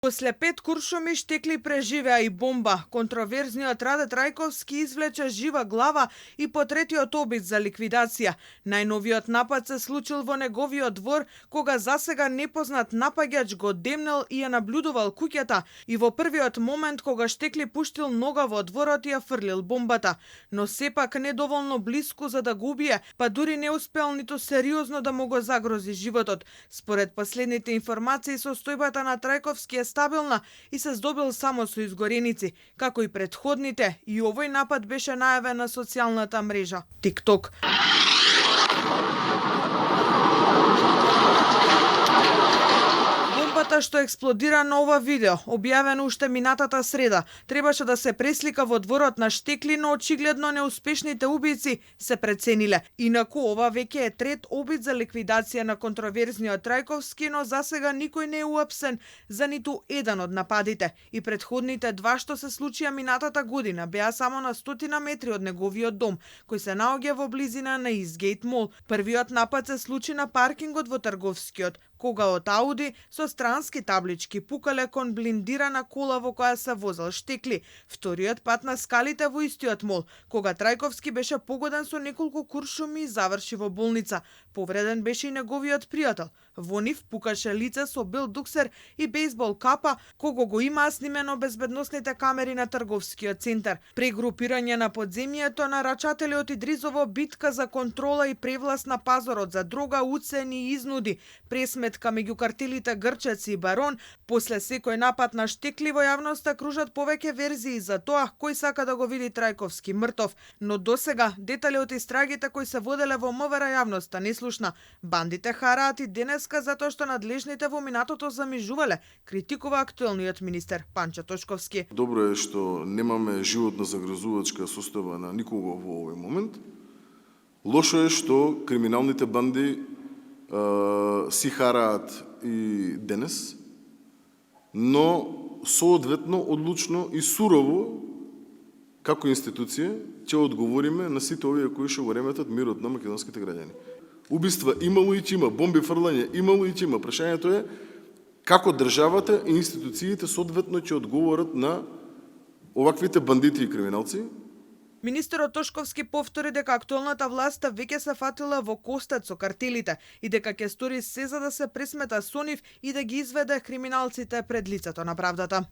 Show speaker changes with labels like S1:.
S1: После 5 куршуми штекли преживеа и бомба. Контроверзниот Раде Трајковски извлече жива глава и по третиот обид за ликвидација. Најновиот напад се случил во неговиот двор, кога засега непознат напаѓач го демнел и ја наблюдувал куќата, и во првиот момент кога штекли пуштил нога во дворот и ја фрлил бомбата. Но сепак недоволно блиску за да го убие, па дури не успел ниту сериозно да му го загрози животот. Според последните информации, состојбата на Трајковски е стабилна и се здобил само со изгореници. Како и претходните, и овој напад беше најавен на социјалната мрежа TikTok. Бомбата што експлодира на ова видео, објавено уште минатата среда, требаше да се преслика во дворот на штекли, но очигледно неуспешните убици се прецениле. Инаку ова веќе е трет обид за ликвидација на контроверзниот Трајковски, но засега никој не е уапсен за ниту еден од нападите. И претходните два што се случија минатата година беа само на 100 метри од неговиот дом, кој се наоѓа во близина на Eastgate Mall. Првиот напад се случи на паркингот во Трговскиот, кога од Ауди со странски таблички пукале кон блиндирана кола во која се возел штекли. Вториот пат на скалите во истиот мол, кога Трајковски беше погоден со неколку куршуми и заврши во болница. Повреден беше и неговиот пријател. Во нив пукаше лице со бел дуксер и бейсбол капа, кого го имаа снимено безбедносните камери на Трговскиот центар. Прегрупирање на подземјето, нарачатели од Идризово, битка за контрола и превласт на пазарот за дрога, уцени и изнуди, пресметка меѓу картелите Грчец и Барон. После секој напад на штекли во јавноста кружат повеќе верзии за тоа кој сака да го види Трајковски мртов, но досега детали од истрагите кои се воделе во МВР јавноста не слушна. Бандите хараат и денеска затоа што надлежните во минатото замижувале, критикува актуелниот министер Панчо Тошковски.
S2: Добро е што немаме животно загрозувачка состојба на никого во овој момент. Лошо е што криминалните банди си хараат и денес, но соодветно, одлучно и сурово како институција ќе одговориме на сите овие кои што го реметат мирот на македонските граѓани. Убиства имало и ќе има, бомби фрлање имало и ќе има. Прашањето е како државата и институциите соодветно ќе одговорат на оваквите бандити и криминалци.
S1: Министерот Тошковски повтори дека актуелната власт веќе се фатила во костец со картелите и дека ќе стори се за да се пресмета со нив и да ги изведе криминалците пред лицето на правдата.